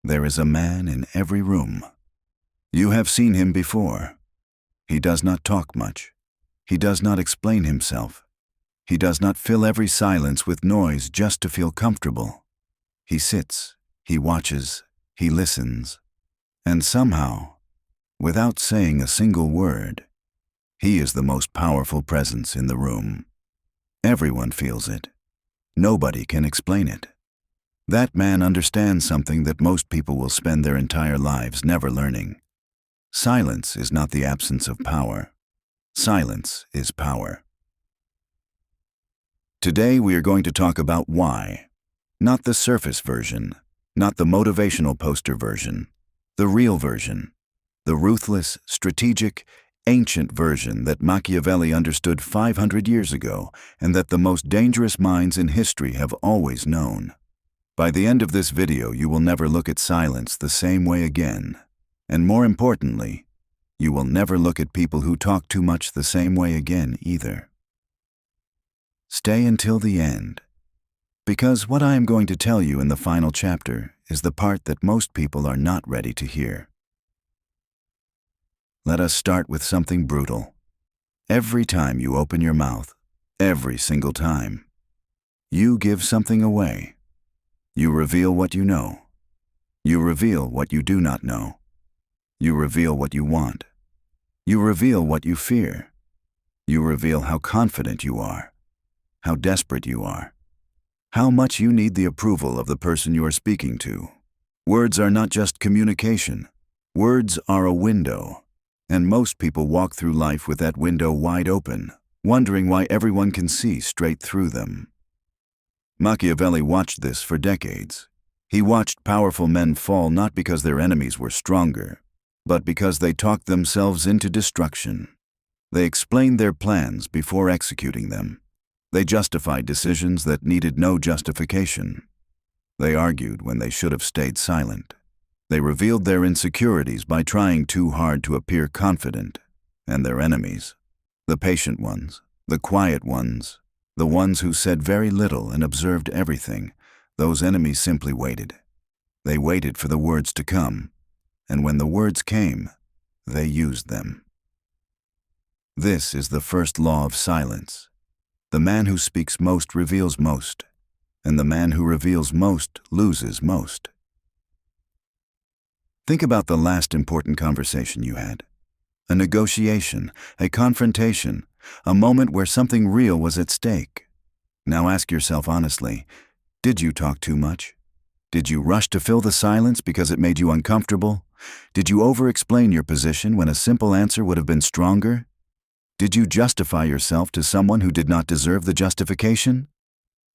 There is a man in every room. You have seen him before. He does not talk much. He does not explain himself. He does not fill every silence with noise just to feel comfortable. He sits, he watches, he listens, and somehow, without saying a single word, he is the most powerful presence in the room. Everyone feels it. Nobody can explain it. That man understands something that most people will spend their entire lives never learning. Silence is not the absence of power. Silence is power. Today we are going to talk about why. Not the surface version, not the motivational poster version, the real version, the ruthless, strategic, ancient version that Machiavelli understood 500 years ago and that the most dangerous minds in history have always known. By the end of this video, you will never look at silence the same way again. And more importantly, you will never look at people who talk too much the same way again either. Stay until the end, because what I am going to tell you in the final chapter is the part that most people are not ready to hear. Let us start with something brutal. Every time you open your mouth, every single time, you give something away. You reveal what you know. You reveal what you do not know. You reveal what you want. You reveal what you fear. You reveal how confident you are, how desperate you are, how much you need the approval of the person you are speaking to. Words are not just communication. Words are a window, and most people walk through life with that window wide open, wondering why everyone can see straight through them. Machiavelli watched this for decades. He watched powerful men fall not because their enemies were stronger, but because they talked themselves into destruction. They explained their plans before executing them. They justified decisions that needed no justification. They argued when they should have stayed silent. They revealed their insecurities by trying too hard to appear confident. And their enemies, the patient ones, the quiet ones, the ones who said very little and observed everything, those enemies simply waited. They waited for the words to come. And when the words came, they used them. This is the first law of silence. The man who speaks most reveals most, and the man who reveals most loses most. Think about the last important conversation you had. A negotiation, a confrontation, a moment where something real was at stake. Now ask yourself honestly, did you talk too much? Did you rush to fill the silence because it made you uncomfortable? Did you over-explain your position when a simple answer would have been stronger? Did you justify yourself to someone who did not deserve the justification?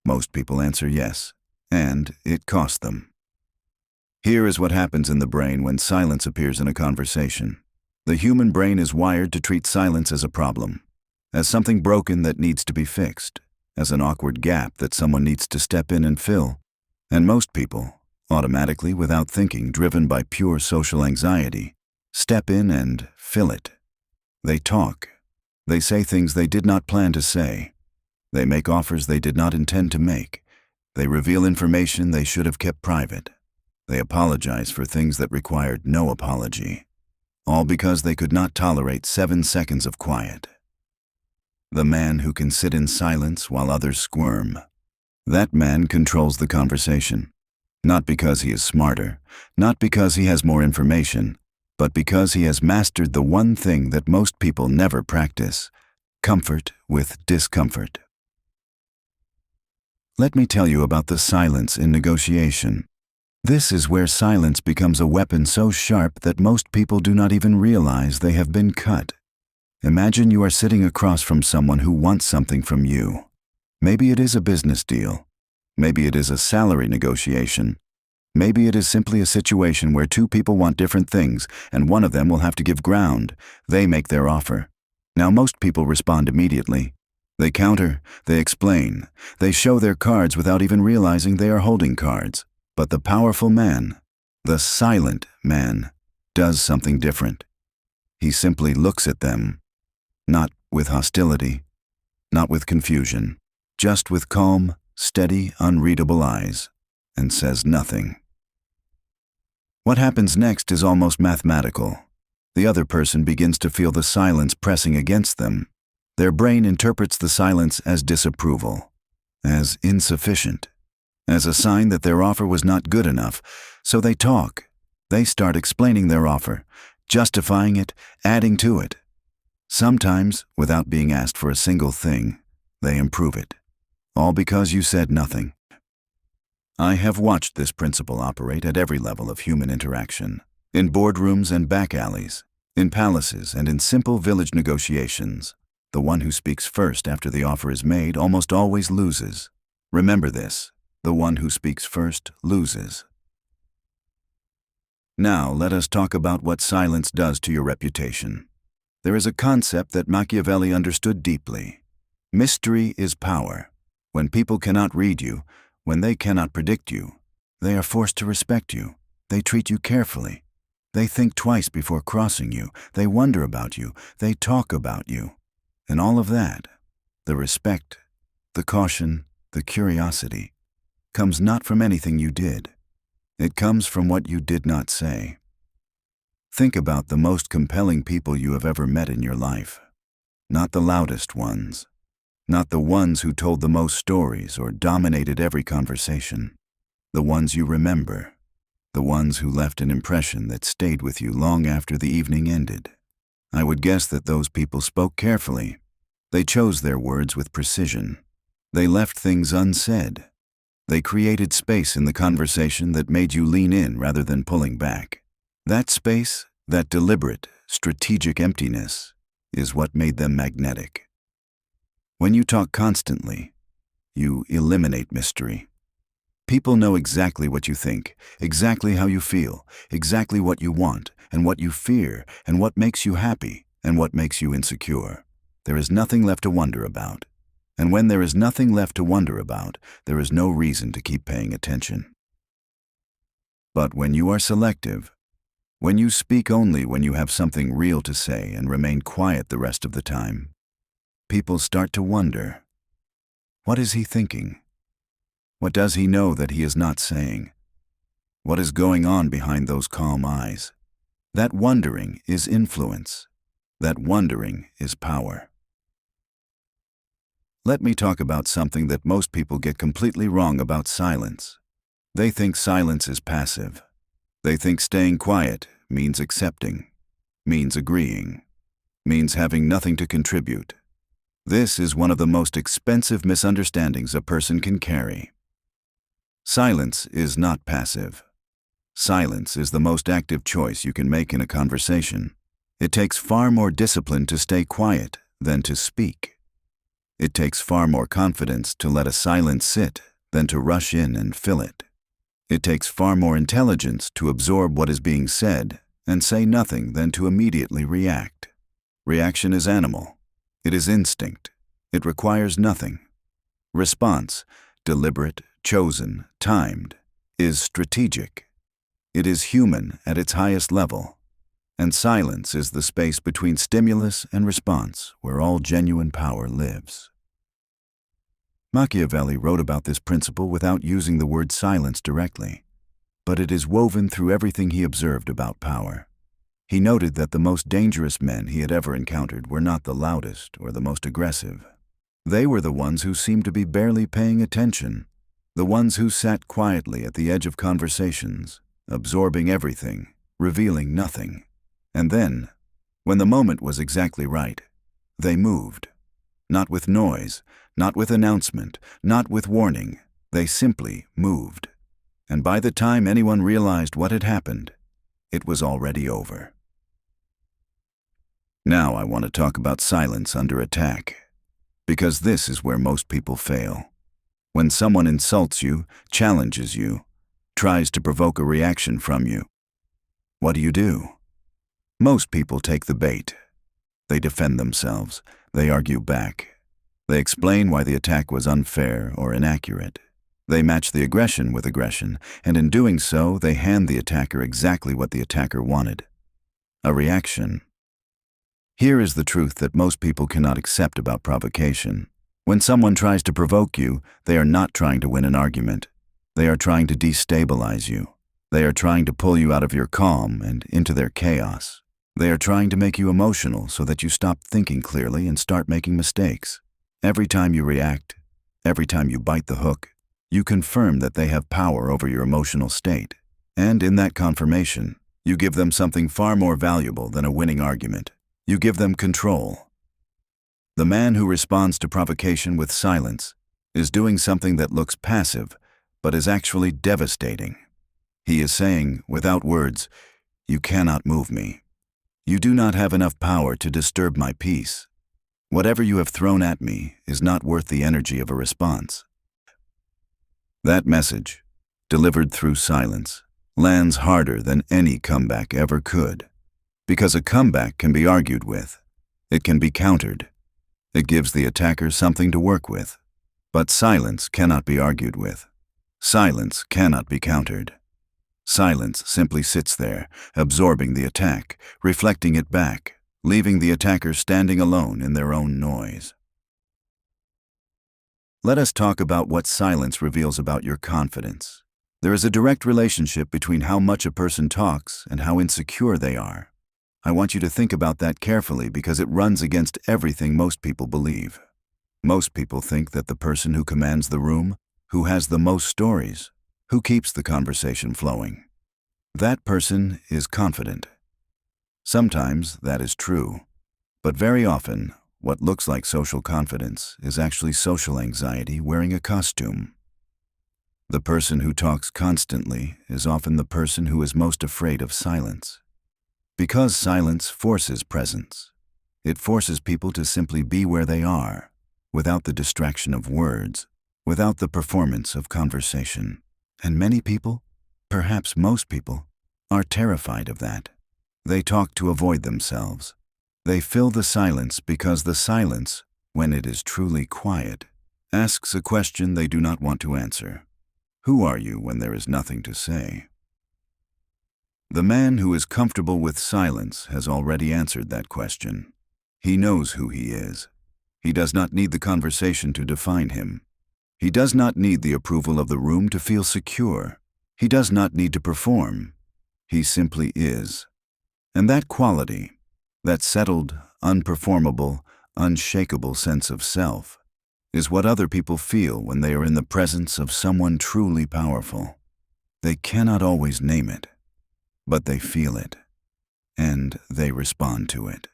Most people answer yes, and it cost them. Here is what happens in the brain when silence appears in a conversation. The human brain is wired to treat silence as a problem, as something broken that needs to be fixed, as an awkward gap that someone needs to step in and fill. And most people, automatically, without thinking, driven by pure social anxiety, step in and fill it. They talk. They say things they did not plan to say. They make offers they did not intend to make. They reveal information they should have kept private. They apologize for things that required no apology, all because they could not tolerate 7 seconds of quiet. The man who can sit in silence while others squirm, that man controls the conversation. Not because he is smarter, not because he has more information, but because he has mastered the one thing that most people never practice: comfort with discomfort. Let me tell you about the silence in negotiation. This is where silence becomes a weapon so sharp that most people do not even realize they have been cut. Imagine you are sitting across from someone who wants something from you. Maybe it is a business deal. Maybe it is a salary negotiation. Maybe it is simply a situation where two people want different things and one of them will have to give ground. They make their offer. Now most people respond immediately. They counter, they explain, they show their cards without even realizing they are holding cards. But the powerful man, the silent man, does something different. He simply looks at them, not with hostility, not with confusion, just with calm, steady, unreadable eyes, and says nothing. What happens next is almost mathematical. The other person begins to feel the silence pressing against them. Their brain interprets the silence as disapproval, as insufficient, as a sign that their offer was not good enough. So they talk. They start explaining their offer, justifying it, adding to it. Sometimes, without being asked for a single thing, they improve it. All because you said nothing. I have watched this principle operate at every level of human interaction, in boardrooms and back alleys, in palaces and in simple village negotiations. The one who speaks first after the offer is made almost always loses. Remember this, the one who speaks first loses. Now let us talk about what silence does to your reputation. There is a concept that Machiavelli understood deeply. Mystery is power. When people cannot read you, when they cannot predict you, they are forced to respect you. They treat you carefully. They think twice before crossing you. They wonder about you. They talk about you. And all of that, the respect, the caution, the curiosity, comes not from anything you did. It comes from what you did not say. Think about the most compelling people you have ever met in your life. Not the loudest ones. Not the ones who told the most stories or dominated every conversation. The ones you remember. The ones who left an impression that stayed with you long after the evening ended. I would guess that those people spoke carefully. They chose their words with precision. They left things unsaid. They created space in the conversation that made you lean in rather than pulling back. That space, that deliberate, strategic emptiness, is what made them magnetic. When you talk constantly, you eliminate mystery. People know exactly what you think, exactly how you feel, exactly what you want, and what you fear, and what makes you happy, and what makes you insecure. There is nothing left to wonder about. And when there is nothing left to wonder about, there is no reason to keep paying attention. But when you are selective, when you speak only when you have something real to say and remain quiet the rest of the time, people start to wonder, what is he thinking? What does he know that he is not saying? What is going on behind those calm eyes? That wondering is influence. That wondering is power. Let me talk about something that most people get completely wrong about silence. They think silence is passive. They think staying quiet means accepting, means agreeing, means having nothing to contribute. This is one of the most expensive misunderstandings a person can carry. Silence is not passive. Silence is the most active choice you can make in a conversation. It takes far more discipline to stay quiet than to speak. It takes far more confidence to let a silence sit than to rush in and fill it. It takes far more intelligence to absorb what is being said and say nothing than to immediately react. Reaction is animal. It is instinct. It requires nothing. Response, deliberate, chosen, timed, is strategic. It is human at its highest level. And silence is the space between stimulus and response where all genuine power lives. Machiavelli wrote about this principle without using the word silence directly, but it is woven through everything he observed about power. He noted that the most dangerous men he had ever encountered were not the loudest or the most aggressive. They were the ones who seemed to be barely paying attention, the ones who sat quietly at the edge of conversations, absorbing everything, revealing nothing. And then, when the moment was exactly right, they moved. Not with noise, not with announcement, not with warning. They simply moved. And by the time anyone realized what had happened, it was already over. Now I want to talk about silence under attack, because this is where most people fail. When someone insults you, challenges you, tries to provoke a reaction from you, what do? Most people take the bait. They defend themselves. They argue back. They explain why the attack was unfair or inaccurate. They match the aggression with aggression, and in doing so, they hand the attacker exactly what the attacker wanted: a reaction. Here is the truth that most people cannot accept about provocation. When someone tries to provoke you, they are not trying to win an argument. They are trying to destabilize you. They are trying to pull you out of your calm and into their chaos. They are trying to make you emotional so that you stop thinking clearly and start making mistakes. Every time you react, every time you bite the hook, you confirm that they have power over your emotional state. And in that confirmation, you give them something far more valuable than a winning argument. You give them control. The man who responds to provocation with silence is doing something that looks passive, but is actually devastating. He is saying, without words, "You cannot move me. You do not have enough power to disturb my peace. Whatever you have thrown at me is not worth the energy of a response." That message, delivered through silence, lands harder than any comeback ever could. Because a comeback can be argued with. It can be countered. It gives the attacker something to work with. But silence cannot be argued with. Silence cannot be countered. Silence simply sits there, absorbing the attack, reflecting it back, leaving the attacker standing alone in their own noise. Let us talk about what silence reveals about your confidence. There is a direct relationship between how much a person talks and how insecure they are. I want you to think about that carefully because it runs against everything most people believe. Most people think that the person who commands the room, who has the most stories, who keeps the conversation flowing, that person is confident. Sometimes that is true, but very often, what looks like social confidence is actually social anxiety wearing a costume. The person who talks constantly is often the person who is most afraid of silence. Because silence forces presence. It forces people to simply be where they are, without the distraction of words, without the performance of conversation. And many people, perhaps most people, are terrified of that. They talk to avoid themselves. They fill the silence because the silence, when it is truly quiet, asks a question they do not want to answer. Who are you when there is nothing to say? The man who is comfortable with silence has already answered that question. He knows who he is. He does not need the conversation to define him. He does not need the approval of the room to feel secure. He does not need to perform. He simply is. And that quality, that settled, unperformable, unshakable sense of self, is what other people feel when they are in the presence of someone truly powerful. They cannot always name it, but they feel it, and they respond to it.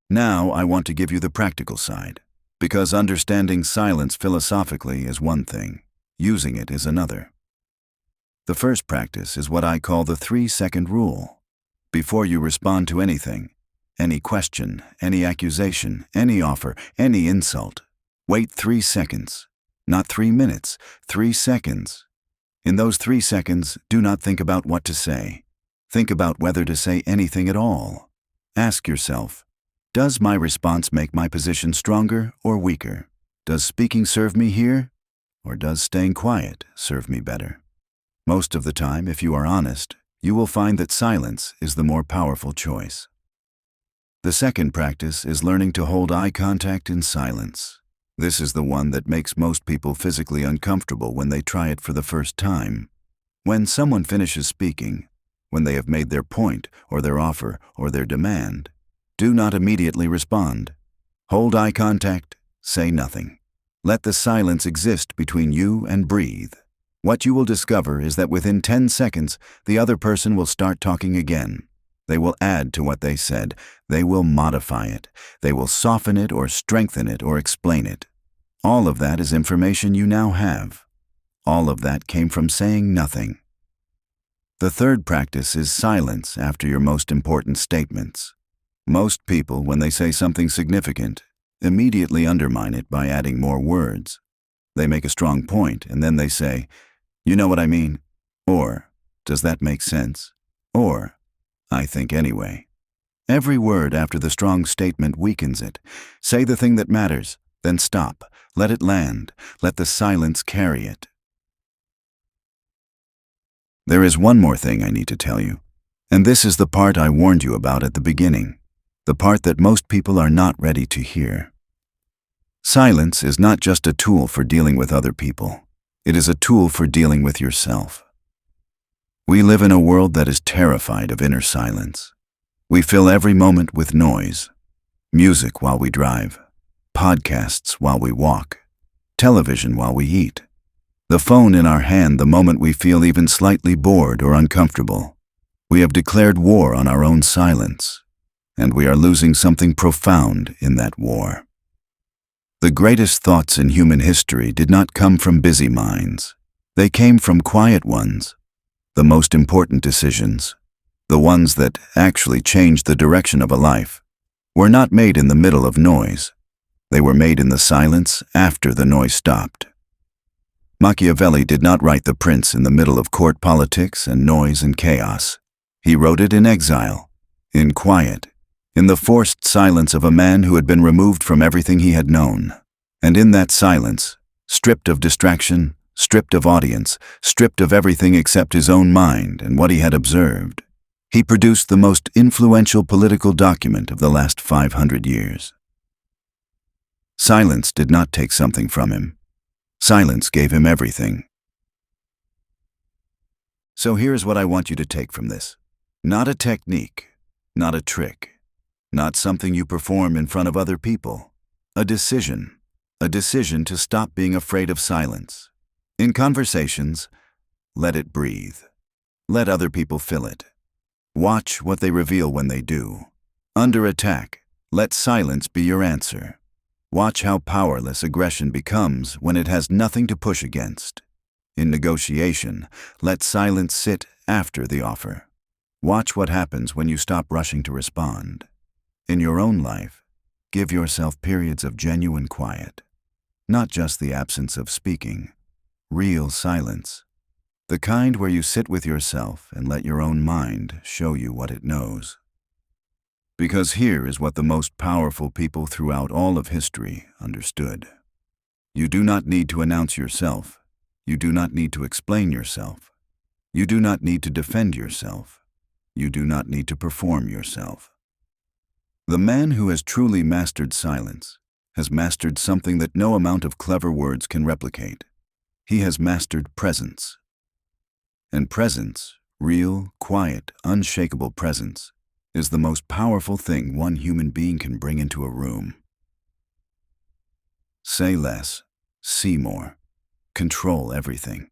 Now I want to give you the practical side, because understanding silence philosophically is one thing, using it is another. The first practice is what I call the 3-second rule. Before you respond to anything, any question, any accusation, any offer, any insult, wait 3 seconds, not 3 minutes, 3 seconds. In those 3 seconds, do not think about what to say. Think about whether to say anything at all. Ask yourself, does my response make my position stronger or weaker? Does speaking serve me here, or does staying quiet serve me better? Most of the time, if you are honest, you will find that silence is the more powerful choice. The second practice is learning to hold eye contact in silence. This is the one that makes most people physically uncomfortable when they try it for the first time. When someone finishes speaking, when they have made their point or their offer or their demand, do not immediately respond. Hold eye contact, say nothing. Let the silence exist between you and breathe. What you will discover is that within 10 seconds, the other person will start talking again. They will add to what they said. They will modify it. They will soften it or strengthen it or explain it. All of that is information you now have. All of that came from saying nothing. The third practice is silence after your most important statements. Most people, when they say something significant, immediately undermine it by adding more words. They make a strong point and then they say, "You know what I mean?" Or, "Does that make sense?" Or, "I think anyway." Every word after the strong statement weakens it. Say the thing that matters, then stop. Let it land. Let the silence carry it. There is one more thing I need to tell you, and this is the part I warned you about at the beginning, the part that most people are not ready to hear. Silence is not just a tool for dealing with other people. It is a tool for dealing with yourself. We live in a world that is terrified of inner silence. We fill every moment with noise, music while we drive, podcasts while we walk, television while we eat, the phone in our hand the moment we feel even slightly bored or uncomfortable. We have declared war on our own silence, and we are losing something profound in that war. The greatest thoughts in human history did not come from busy minds. They came from quiet ones. The most important decisions, the ones that actually changed the direction of a life, were not made in the middle of noise. They were made in the silence after the noise stopped. Machiavelli did not write The Prince in the middle of court politics and noise and chaos. He wrote it in exile, in quiet, in the forced silence of a man who had been removed from everything he had known. And in that silence, stripped of distraction, stripped of audience, stripped of everything except his own mind and what he had observed, he produced the most influential political document of the last 500 years. Silence did not take something from him. Silence gave him everything. So here's what I want you to take from this. Not a technique, not a trick, not something you perform in front of other people. A decision to stop being afraid of silence. In conversations, let it breathe. Let other people fill it. Watch what they reveal when they do. Under attack, let silence be your answer. Watch how powerless aggression becomes when it has nothing to push against. In negotiation, let silence sit after the offer. Watch what happens when you stop rushing to respond. In your own life, give yourself periods of genuine quiet, not just the absence of speaking. Real silence, the kind where you sit with yourself and let your own mind show you what it knows. Because here is what the most powerful people throughout all of history understood. You do not need to announce yourself. You do not need to explain yourself. You do not need to defend yourself. You do not need to perform yourself. The man who has truly mastered silence has mastered something that no amount of clever words can replicate. He has mastered presence. And presence, real, quiet, unshakable presence, is the most powerful thing one human being can bring into a room. Say less, see more, control everything.